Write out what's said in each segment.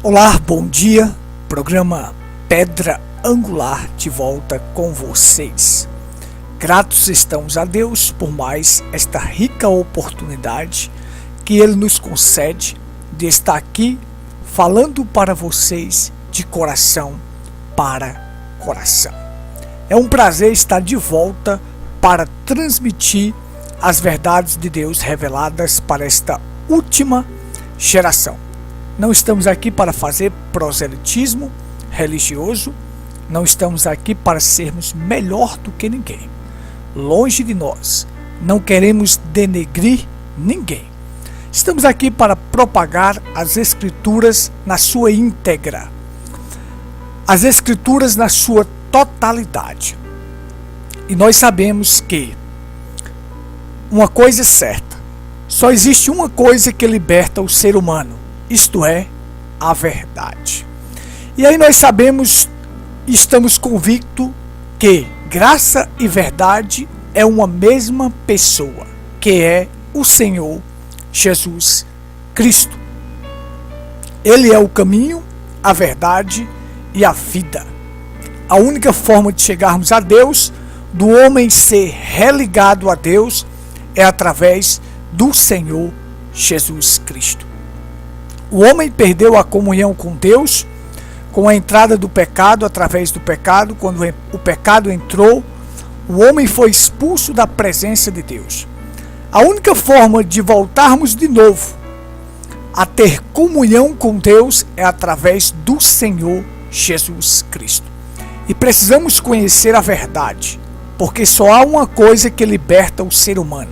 Olá, bom dia, programa Pedra Angular de volta com vocês. Gratos estamos a Deus por mais esta rica oportunidade que Ele nos concede de estar aqui falando para vocês de coração para coração. É um prazer estar de volta para transmitir as verdades de Deus reveladas para esta última geração. Não estamos aqui para fazer proselitismo religioso, não estamos aqui para sermos melhor do que ninguém. Longe de nós, não queremos denegrir ninguém. Estamos aqui para propagar as Escrituras na sua íntegra, as Escrituras na sua totalidade. E nós sabemos que uma coisa é certa, só existe uma coisa que liberta o ser humano, isto é, a verdade. E aí nós sabemos, estamos convictos que graça e verdade é uma mesma pessoa, que é o Senhor Jesus Cristo. Ele é o caminho, a verdade e a vida. A única forma de chegarmos a Deus, do homem ser religado a Deus, é através do Senhor Jesus Cristo. O homem perdeu a comunhão com Deus com a entrada do pecado, através do pecado. Quando o pecado entrou, o homem foi expulso da presença de Deus. A única forma de voltarmos de novo a ter comunhão com Deus é através do Senhor Jesus Cristo. E precisamos conhecer a verdade, porque só há uma coisa que liberta o ser humano: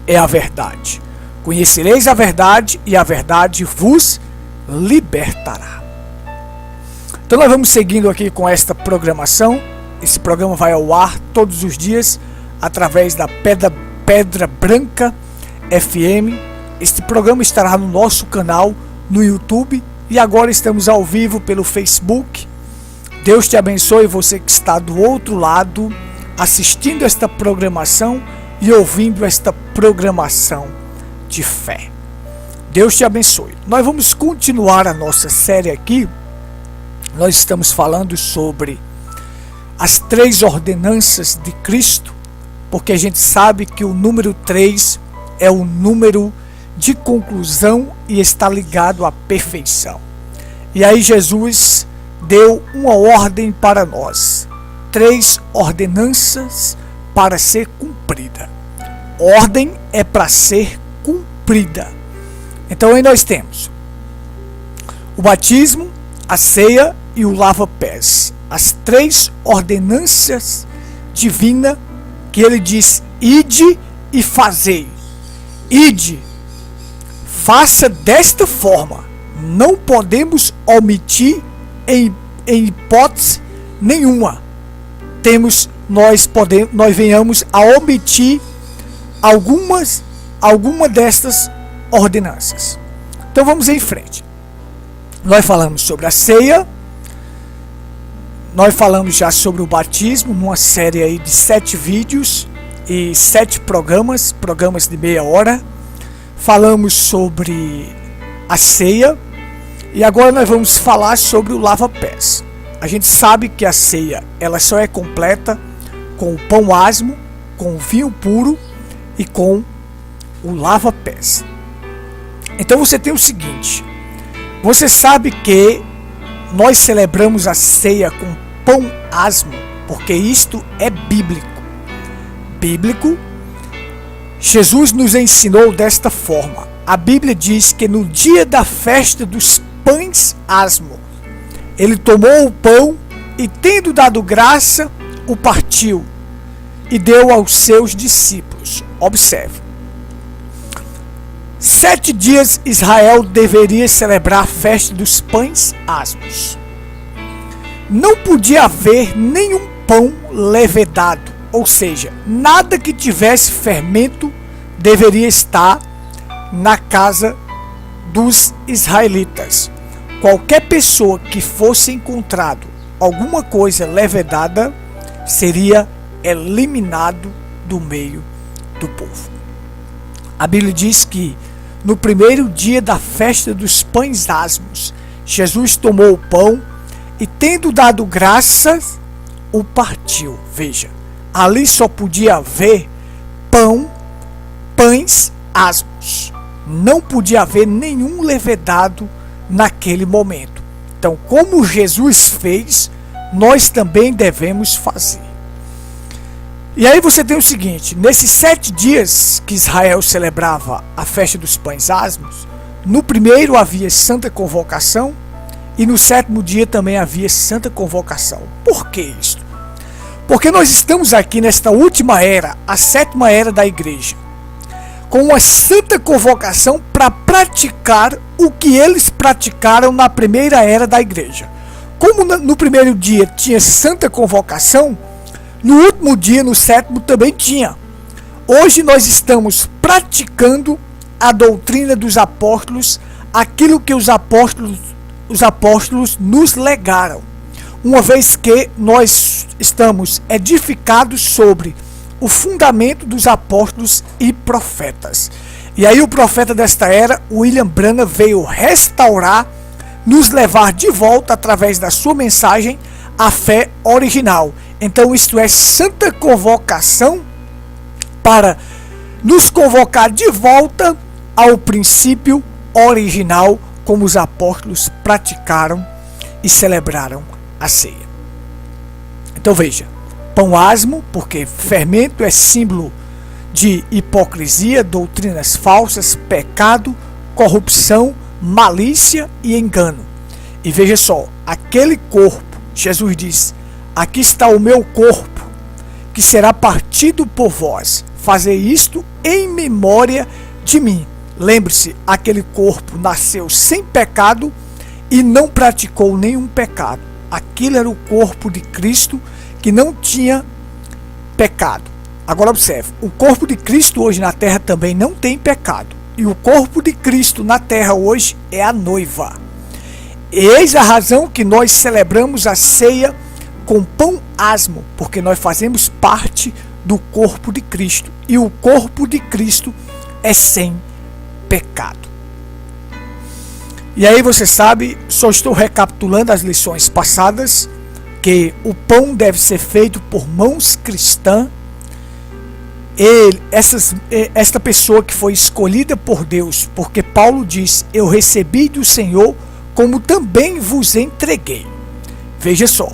é a verdade. Conhecereis a verdade e a verdade vos libertará. Então nós vamos seguindo aqui com esta programação. Esse programa vai ao ar todos os dias através da Pedra Branca FM. Este programa estará no nosso canal no YouTube e agora estamos ao vivo pelo Facebook. Deus te abençoe, você que está do outro lado assistindo esta programação e ouvindo esta programação de fé. Deus te abençoe. Nós vamos continuar a nossa série aqui. Nós estamos falando sobre as 3 ordenanças de Cristo, porque a gente sabe que o número 3 é o número de conclusão e está ligado à perfeição. E aí Jesus deu uma ordem para nós, 3 ordenanças para ser cumprida. Ordem é para ser cumprida. Então aí nós temos o batismo, a ceia e o lava-pés. As 3 ordenanças divinas que ele diz: ide e fazei. Ide, faça desta forma. Não podemos omitir em hipótese nenhuma. Nós venhamos a omitir alguma destas ordenanças. Então vamos em frente. Nós falamos sobre a ceia, nós falamos já sobre o batismo, numa série aí de 7 vídeos e 7 programas de meia hora. Falamos sobre a ceia e agora nós vamos falar sobre o lava-pés. A gente sabe que a ceia ela só é completa com o pão asmo, com o vinho puro e com o lava-pés. Então você tem o seguinte: você sabe que nós celebramos a ceia com pão asmo, porque isto é bíblico. Jesus nos ensinou desta forma. A Bíblia diz que no dia da festa dos pães asmo, ele tomou o pão e, tendo dado graça, o partiu e deu aos seus discípulos. Observe. 7 dias Israel deveria celebrar a festa dos pães asmos. Não podia haver nenhum pão levedado, ou seja, nada que tivesse fermento deveria estar na casa dos israelitas. Qualquer pessoa que fosse encontrado alguma coisa levedada seria eliminado do meio do povo. A Bíblia diz que no primeiro dia da festa dos pães asmos, Jesus tomou o pão e, tendo dado graças, o partiu. Veja, ali só podia haver pães asmos. Não podia haver nenhum levedado naquele momento. Então, como Jesus fez, nós também devemos fazer. E aí você tem o seguinte: nesses 7 dias que Israel celebrava a festa dos pães asmos, no primeiro havia santa convocação e no 7º dia também havia santa convocação. Por que isso? Porque nós estamos aqui nesta última era, a 7ª era da igreja, com uma santa convocação para praticar o que eles praticaram na primeira era da igreja. Como no primeiro dia tinha santa convocação, no último dia, no 7º, também tinha. Hoje nós estamos praticando a doutrina dos apóstolos, aquilo que os apóstolos nos legaram, uma vez que nós estamos edificados sobre o fundamento dos apóstolos e profetas. E aí o profeta desta era, William Branham, veio restaurar, nos levar de volta através da sua mensagem a fé original. Então isto é santa convocação para nos convocar de volta ao princípio original, como os apóstolos praticaram e celebraram a ceia. Então veja, pão asmo, porque fermento é símbolo de hipocrisia, doutrinas falsas, pecado, corrupção, malícia e engano. E veja só, aquele corpo, Jesus diz: aqui está o meu corpo, que será partido por vós. Fazer isto em memória de mim. Lembre-se, aquele corpo nasceu sem pecado e não praticou nenhum pecado. Aquilo era o corpo de Cristo que não tinha pecado. Agora observe, o corpo de Cristo hoje na terra também não tem pecado. E o corpo de Cristo na terra hoje é a noiva. Eis a razão que nós celebramos a ceia com pão asmo, porque nós fazemos parte do corpo de Cristo. E o corpo de Cristo é sem pecado. E aí você sabe, só estou recapitulando as lições passadas, que o pão deve ser feito por mãos cristãs. Esta pessoa que foi escolhida por Deus, porque Paulo diz: eu recebi do Senhor como também vos entreguei. Veja só,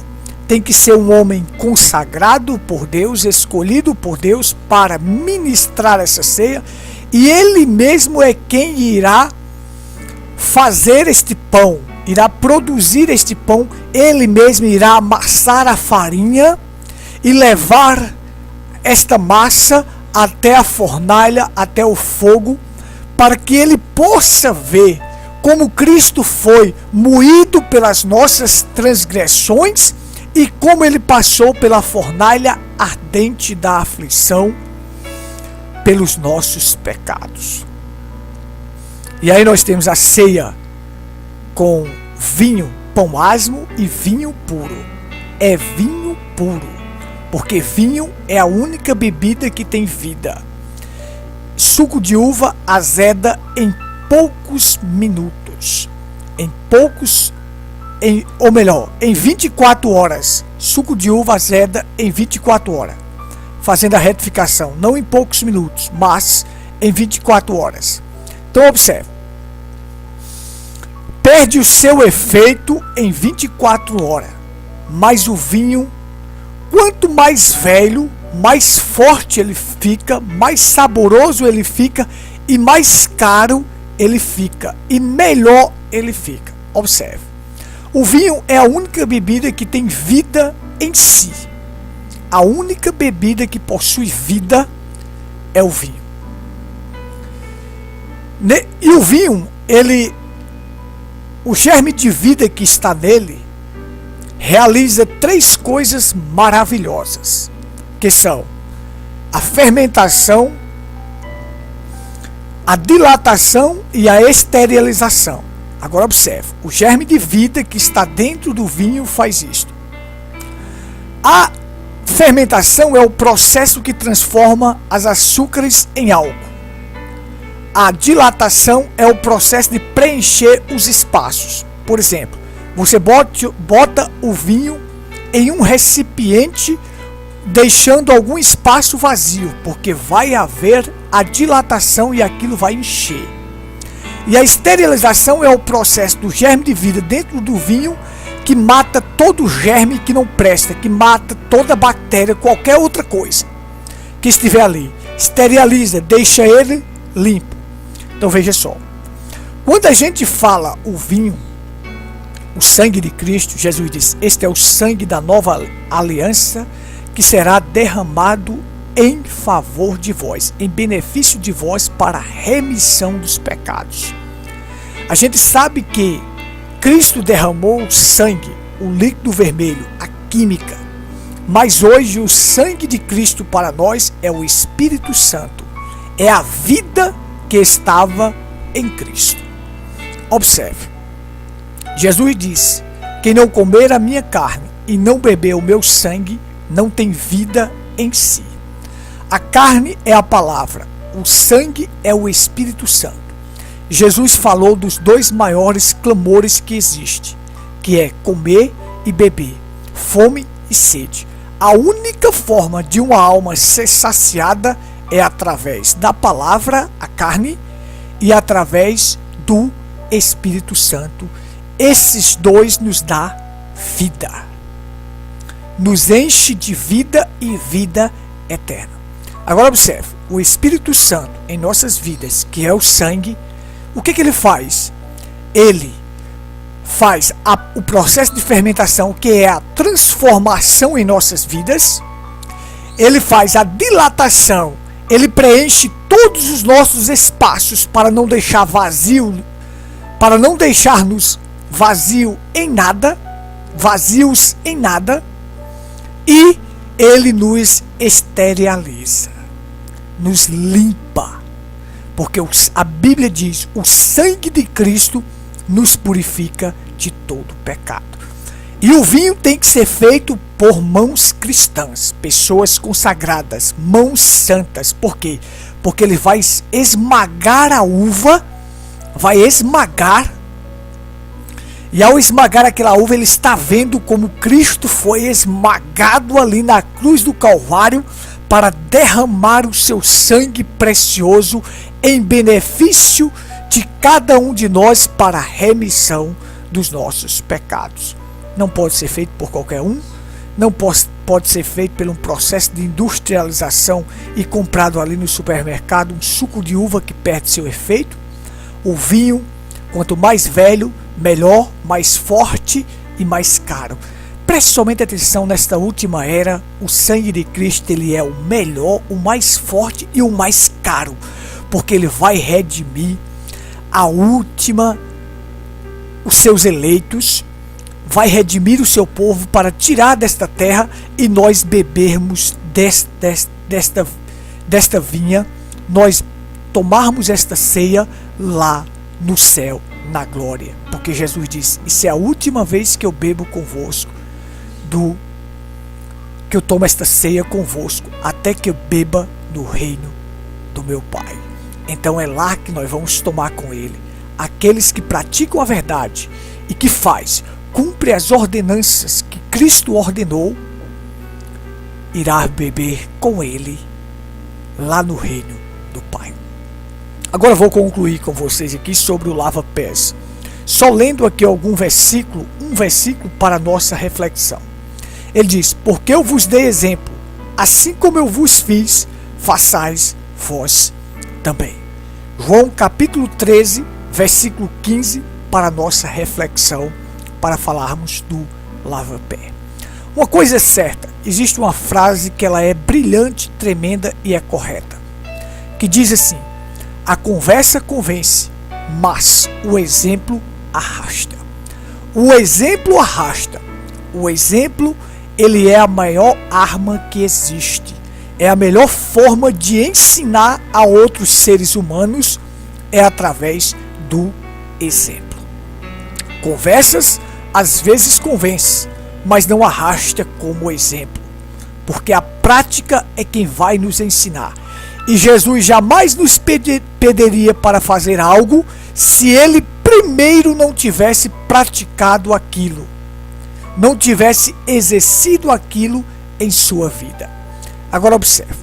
tem que ser um homem consagrado por Deus, escolhido por Deus para ministrar essa ceia, e ele mesmo é quem irá fazer este pão, irá produzir este pão, ele mesmo irá amassar a farinha e levar esta massa até a fornalha, até o fogo, para que ele possa ver como Cristo foi moído pelas nossas transgressões e como ele passou pela fornalha ardente da aflição pelos nossos pecados. E aí nós temos a ceia com vinho, pão asmo e vinho puro. É vinho puro, porque vinho é a única bebida que tem vida. Suco de uva azeda em poucos minutos. Em 24 horas. Suco de uva azeda em 24 horas. Fazendo a retificação, não em poucos minutos, mas em 24 horas. Então observe. Perde o seu efeito em 24 horas. Mas o vinho, quanto mais velho, mais forte ele fica, mais saboroso ele fica e mais caro ele fica e melhor ele fica. Observe. O vinho é a única bebida que tem vida em si. A única bebida que possui vida é o vinho. E o vinho, o germe de vida que está nele, realiza 3 coisas maravilhosas, que são a fermentação, a dilatação e a esterilização. Agora observe, o germe de vida que está dentro do vinho faz isto. A fermentação é o processo que transforma as açúcares em álcool. A dilatação é o processo de preencher os espaços. Por exemplo, você bota o vinho em um recipiente, deixando algum espaço vazio, porque vai haver a dilatação e aquilo vai encher. E a esterilização é o processo do germe de vida dentro do vinho, que mata todo germe que não presta, que mata toda bactéria, qualquer outra coisa que estiver ali. Esteriliza, deixa ele limpo. Então veja só, quando a gente fala o vinho, o sangue de Cristo, Jesus diz: este é o sangue da nova aliança, que será derramado em favor de vós, em benefício de vós, para a remissão dos pecados. A gente sabe que Cristo derramou o sangue, o líquido vermelho, a química, mas hoje o sangue de Cristo para nós é o Espírito Santo, é a vida que estava em Cristo. Observe, Jesus disse: quem não comer a minha carne e não beber o meu sangue não tem vida em si. A carne é a palavra, o sangue é o Espírito Santo. Jesus falou dos dois maiores clamores que existem, que é comer e beber, fome e sede. A única forma de uma alma ser saciada é através da palavra, a carne, e através do Espírito Santo. Esses dois nos dá vida, nos enche de vida e vida eterna. Agora observe, o Espírito Santo em nossas vidas, que é o sangue, o que ele faz? Ele faz o processo de fermentação, que é a transformação em nossas vidas. Ele faz a dilatação, ele preenche todos os nossos espaços para não deixar vazio, para não deixar-nos vazios em nada, e ele nos esteriliza, nos limpa, porque a Bíblia diz: o sangue de Cristo nos purifica de todo pecado. E o vinho tem que ser feito por mãos cristãs, pessoas consagradas, mãos santas. Por quê? Porque ele vai esmagar a uva, e ao esmagar aquela uva, ele está vendo como Cristo foi esmagado ali na cruz do Calvário para derramar o seu sangue precioso em benefício de cada um de nós para a remissão dos nossos pecados. Não pode ser feito por qualquer um, não pode ser feito por um processo de industrialização e comprado ali no supermercado, um suco de uva que perde seu efeito. O vinho, quanto mais velho, melhor, mais forte e mais caro. Preste somente atenção nesta última era, o sangue de Cristo, ele é o melhor, o mais forte e o mais caro, porque ele vai redimir os seus eleitos, vai redimir o seu povo para tirar desta terra e nós bebermos desta vinha, nós tomarmos esta ceia lá no céu, na glória. Porque Jesus disse: isso é a última vez que eu bebo convosco, que eu tomo esta ceia convosco, até que eu beba no reino do meu Pai. Então é lá que nós vamos tomar com ele. Aqueles que praticam a verdade e que cumpre as ordenanças que Cristo ordenou, irá beber com ele lá no reino do Pai. Agora vou concluir com vocês aqui sobre o lava-pés, só lendo aqui um versículo para nossa reflexão. Ele diz: porque eu vos dei exemplo, assim como eu vos fiz, façais vós também. João capítulo 13, versículo 15, para nossa reflexão, para falarmos do lava-pé. Uma coisa é certa, existe uma frase que ela é brilhante, tremenda e é correta, que diz assim: a conversa convence, mas o exemplo arrasta. O exemplo arrasta. O exemplo, ele é a maior arma que existe. É a melhor forma de ensinar a outros seres humanos, é através do exemplo. Conversas às vezes convence, mas não arrasta como exemplo, porque a prática é quem vai nos ensinar. E Jesus jamais nos pediria para fazer algo se ele primeiro não tivesse praticado aquilo, não tivesse exercido aquilo em sua vida. Agora observe,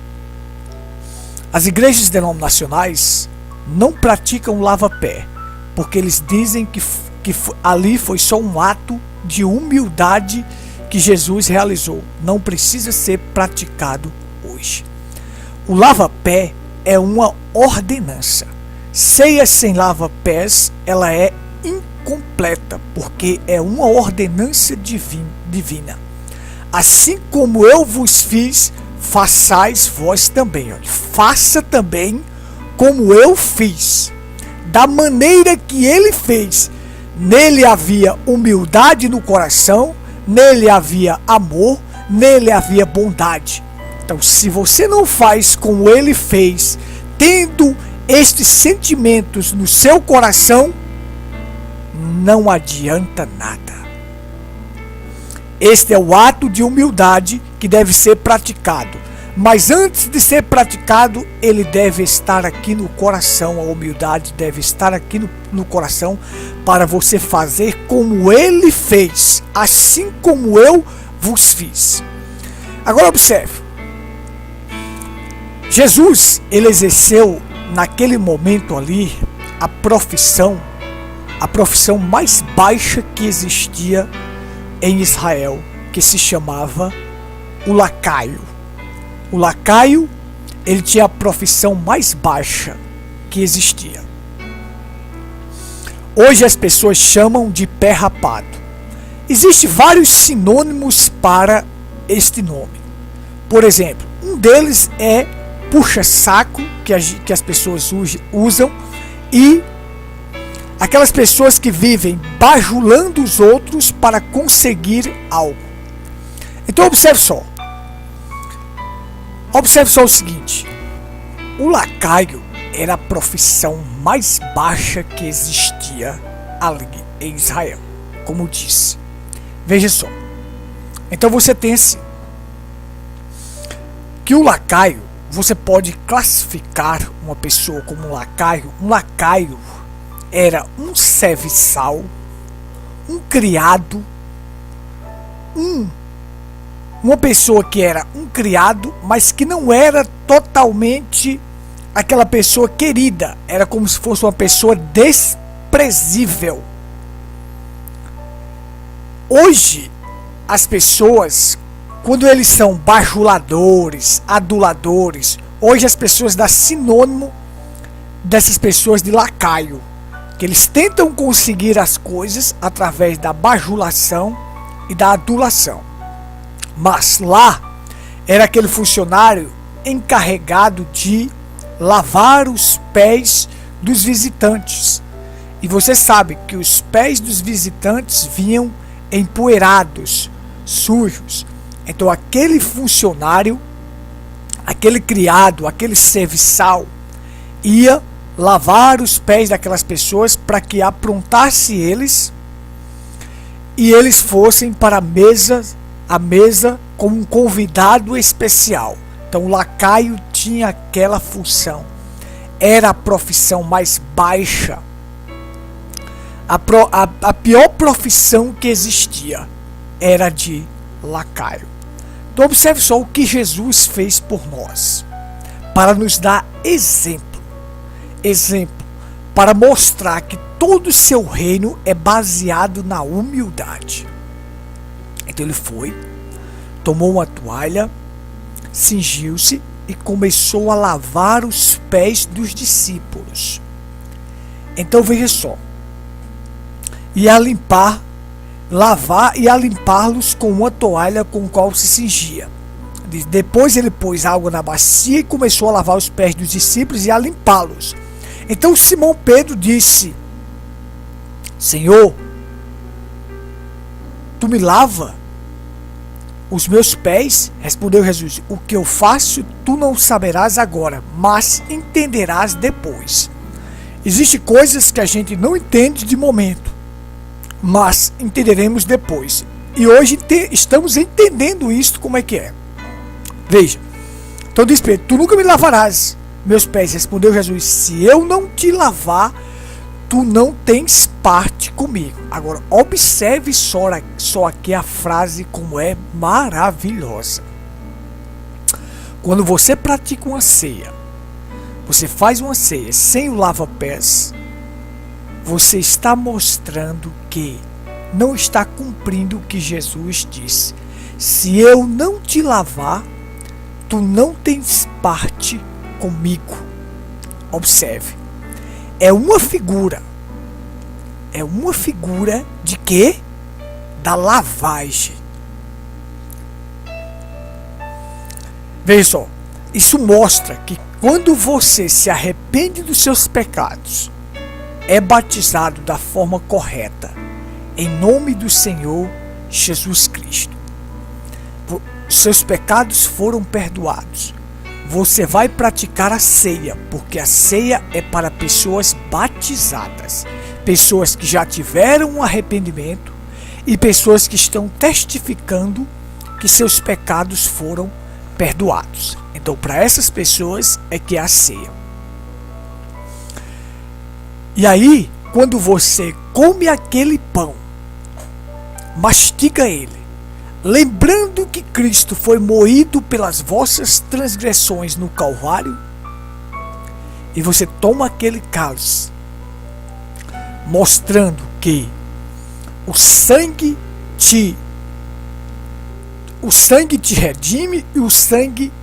as igrejas denominacionais não praticam lava-pé, porque eles dizem que ali foi só um ato de humildade que Jesus realizou, não precisa ser praticado hoje. O lava-pé é uma ordenança. Ceia sem lava-pés, ela é incompleta, porque é uma ordenança divina. Assim como eu vos fiz, façais vós também. Faça também como eu fiz, da maneira que ele fez. Nele havia humildade no coração, nele havia amor, nele havia bondade. Então, se você não faz como ele fez, tendo estes sentimentos no seu coração, não adianta nada. Este é o ato de humildade que deve ser praticado. Mas antes de ser praticado, ele deve estar aqui no coração. A humildade deve estar aqui no coração para você fazer como ele fez, assim como eu vos fiz. Agora observe. Jesus, ele exerceu naquele momento ali a profissão mais baixa que existia em Israel, que se chamava o lacaio. O lacaio, ele tinha a profissão mais baixa que existia. Hoje as pessoas chamam de pé rapado. Existem vários sinônimos para este nome. Por exemplo, um deles é puxa-saco, que as pessoas usam, e aquelas pessoas que vivem bajulando os outros para conseguir algo. Então observe só o seguinte: o lacaio era a profissão mais baixa que existia ali em Israel, como disse. Veja só. Então você tem assim, que o lacaio, você pode classificar uma pessoa como um lacaio. Um lacaio era um serviçal, um criado, uma pessoa que era um criado, mas que não era totalmente aquela pessoa querida. Era como se fosse uma pessoa desprezível. Hoje, as pessoas, quando eles são bajuladores, aduladores, hoje as pessoas dão sinônimo dessas pessoas de lacaio, que eles tentam conseguir as coisas através da bajulação e da adulação. Mas lá era aquele funcionário encarregado de lavar os pés dos visitantes. E você sabe que os pés dos visitantes vinham empoeirados, sujos. Então aquele funcionário, aquele criado, aquele serviçal ia lavar os pés daquelas pessoas para que aprontasse eles e eles fossem para a mesa como um convidado especial. Então o lacaio tinha aquela função. Era a profissão mais baixa, a pior profissão que existia era de lacaio. Então observe só o que Jesus fez por nós, para nos dar exemplo, para mostrar que todo o seu reino é baseado na humildade. Então ele foi, tomou uma toalha, cingiu-se e começou a lavar os pés dos discípulos. Então veja só, e a limpá-los com uma toalha com a qual se cingia. Depois ele pôs água na bacia e começou a lavar os pés dos discípulos e a limpá-los. Então Simão Pedro disse: Senhor, tu me lava os meus pés? Respondeu Jesus: o que eu faço tu não saberás agora, mas entenderás depois. Existem coisas que a gente não entende de momento, mas entenderemos depois. E hoje estamos entendendo isso, como é que é. Veja, então diz Pedro: tu nunca me lavarás. meus pés. Respondeu Jesus: se eu não te lavar, tu não tens parte comigo. Agora, observe só aqui a frase como é maravilhosa. Quando você pratica uma ceia, você faz uma ceia sem o lava-pés, você está mostrando que não está cumprindo o que Jesus disse. Se eu não te lavar, tu não tens parte comigo. Observe. É uma figura de quê? Da lavagem. Veja só, isso mostra que quando você se arrepende dos seus pecados, é batizado da forma correta, em nome do Senhor Jesus Cristo, seus pecados foram perdoados. Você vai praticar a ceia, porque a ceia é para pessoas batizadas, pessoas que já tiveram um arrependimento e pessoas que estão testificando que seus pecados foram perdoados. Então, para essas pessoas é que é a ceia. E aí, quando você come aquele pão, mastiga ele, lembrando que Cristo foi moído pelas vossas transgressões no Calvário, e você toma aquele cálice, mostrando que o sangue te redime e o sangue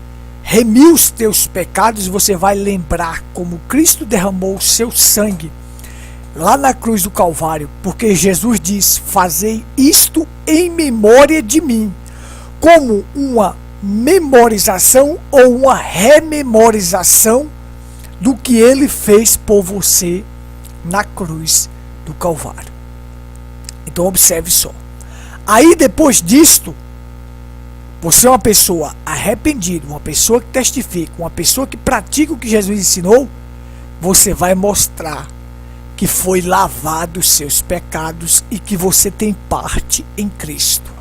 remiu os teus pecados. Você vai lembrar como Cristo derramou o seu sangue lá na cruz do Calvário, porque Jesus diz: fazei isto em memória de mim, como uma memorização ou uma rememorização do que ele fez por você na cruz do Calvário. Então observe só. Aí depois disto, você é uma pessoa arrependida, uma pessoa que testifica, uma pessoa que pratica o que Jesus ensinou, você vai mostrar que foi lavado os seus pecados e que você tem parte em Cristo.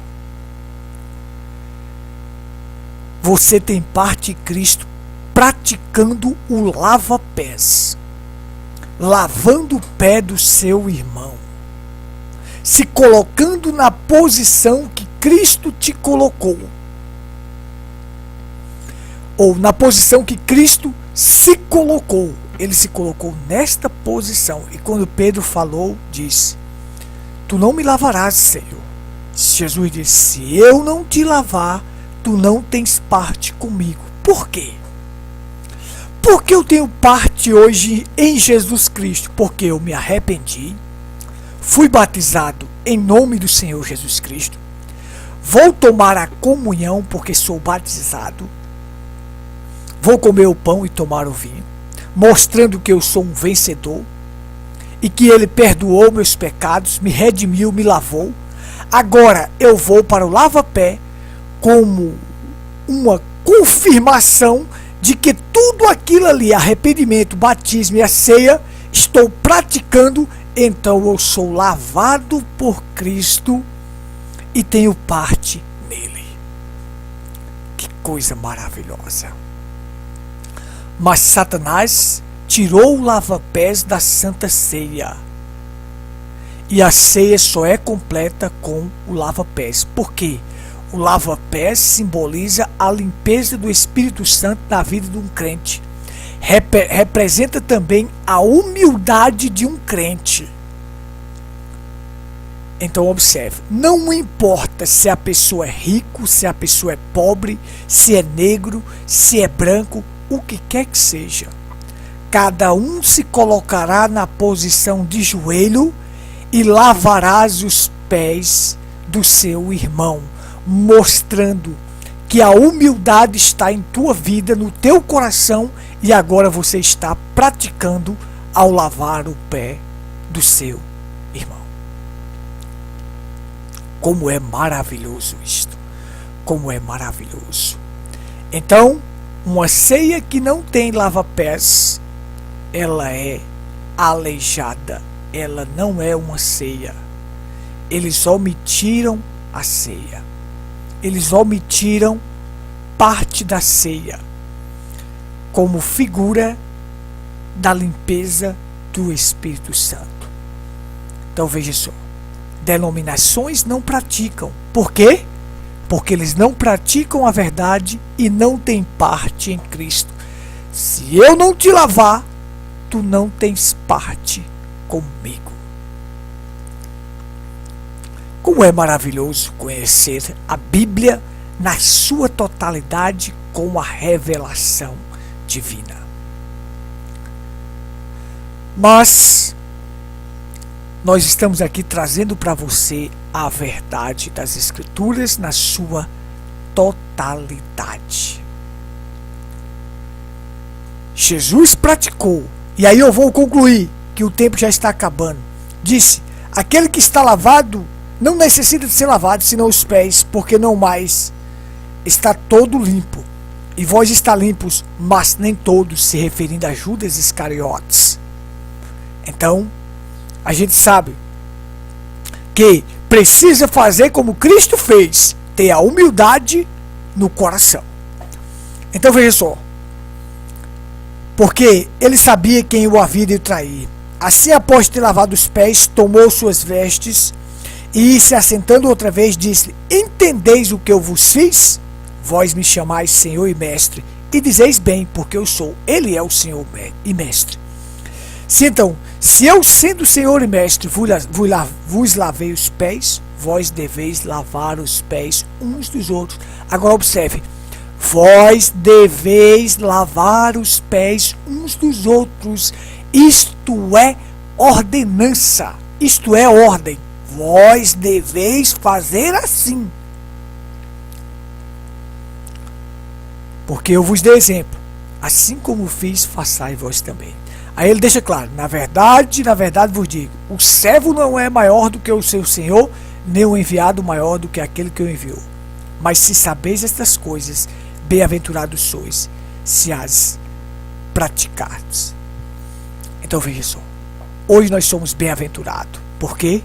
Você tem parte em Cristo praticando o lava-pés, lavando o pé do seu irmão, se colocando na posição que Cristo te colocou, ou na posição que Cristo se colocou. Ele se colocou nesta posição. E quando Pedro falou, disse: tu não me lavarás, Senhor. Jesus disse: se eu não te lavar, tu não tens parte comigo. Por quê? Porque eu tenho parte hoje em Jesus Cristo. Porque eu me arrependi, fui batizado em nome do Senhor Jesus Cristo, vou tomar a comunhão porque sou batizado, vou comer o pão e tomar o vinho, mostrando que eu sou um vencedor e que ele perdoou meus pecados, me redimiu, me lavou. Agora eu vou para o lava-pé como uma confirmação de que tudo aquilo ali, arrependimento, batismo e a ceia, estou praticando. Então eu sou lavado por Cristo e tenho parte nele. Que coisa maravilhosa! Mas Satanás tirou o lava-pés da Santa Ceia. E a ceia só é completa com o lava-pés. Por quê? O lava-pés simboliza a limpeza do Espírito Santo na vida de um crente. Representa também a humildade de um crente. Então observe, não importa se a pessoa é rico, se a pessoa é pobre, se é negro, se é branco, o que quer que seja, cada um se colocará na posição de joelho e lavarás os pés do seu irmão, mostrando que a humildade está em tua vida, no teu coração, e agora você está praticando ao lavar o pé do seu irmão. Como é maravilhoso isto! Como é maravilhoso! Então, uma ceia que não tem lava-pés, ela é aleijada, ela não é uma ceia. Eles omitiram a ceia. Eles omitiram parte da ceia. como figura da limpeza do Espírito Santo. Então veja só, denominações não praticam. Por quê? Porque eles não praticam a verdade e não têm parte em Cristo. Se eu não te lavar, tu não tens parte comigo. Como é maravilhoso conhecer a Bíblia na sua totalidade com a revelação divina. Mas nós estamos aqui trazendo para você a verdade das Escrituras na sua totalidade. Jesus praticou, e aí eu vou concluir que o tempo já está acabando. Disse: aquele que está lavado não necessita de ser lavado senão os pés, porque não mais está todo limpo. E vós está limpos, mas nem todos, se referindo a Judas Iscariotes. Então, a gente sabe que precisa fazer como Cristo fez, ter a humildade no coração. Então veja só, porque ele sabia quem o havia de trair. Assim, após ter lavado os pés, tomou suas vestes e, se assentando outra vez, disse: entendeis o que eu vos fiz? Vós me chamais Senhor e Mestre, e dizeis bem, porque eu sou. Ele é o Senhor e Mestre. Então, se eu, sendo Senhor e Mestre, vos lavei os pés, vós deveis lavar os pés uns dos outros. Agora observe, vós deveis lavar os pés uns dos outros. Isto é ordenança, isto é ordem. Vós deveis fazer assim. Porque eu vos dei exemplo, assim como fiz, façai vós também. Aí ele deixa claro: na verdade vos digo, o servo não é maior do que o seu senhor, nem o enviado maior do que aquele que o enviou. Mas se sabeis estas coisas, bem-aventurados sois, se as praticardes. Então veja só, hoje nós somos bem-aventurados, porque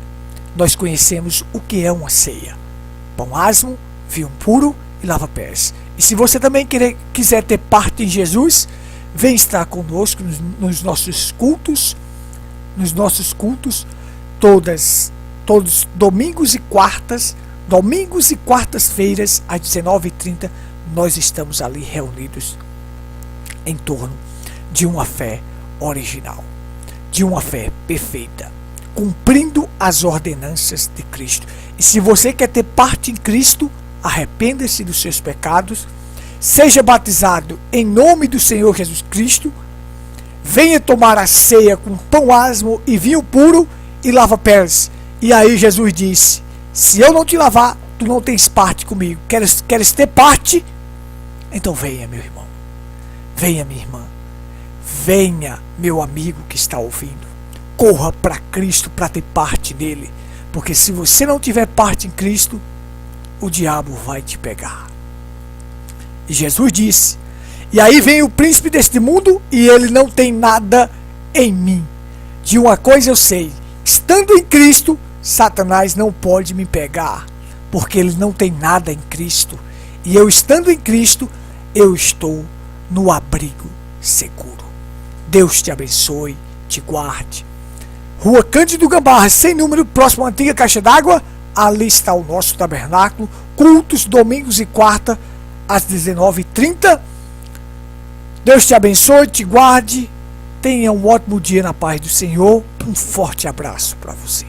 nós conhecemos o que é uma ceia: pão asmo, vinho puro e lava-pés. E se você também quiser ter parte em Jesus, vem estar conosco nos nossos cultos, todos domingos e quartas-feiras, às 19h30, nós estamos ali reunidos em torno de uma fé original, de uma fé perfeita, cumprindo as ordenanças de Cristo. E se você quer ter parte em Cristo, arrependa-se dos seus pecados, seja batizado em nome do Senhor Jesus Cristo, venha tomar a ceia com pão asmo e vinho puro e lava-pés. E aí Jesus disse: se eu não te lavar, tu não tens parte comigo. Queres ter parte? Então venha, meu irmão, venha, minha irmã, venha, meu amigo que está ouvindo, corra para Cristo para ter parte nele, porque se você não tiver parte em Cristo, o diabo vai te pegar. E Jesus disse: e aí vem o príncipe deste mundo e ele não tem nada em mim. De uma coisa eu sei, estando em Cristo, Satanás não pode me pegar, porque ele não tem nada em Cristo. E eu estando em Cristo, eu estou no abrigo seguro. Deus te abençoe, te guarde. Rua Cândido Gambarra, sem número, próximo à antiga caixa d'água. Ali está o nosso tabernáculo. Cultos domingos e quarta às 19h30. Deus te abençoe, te guarde. Tenha um ótimo dia na paz do Senhor. Um forte abraço para você.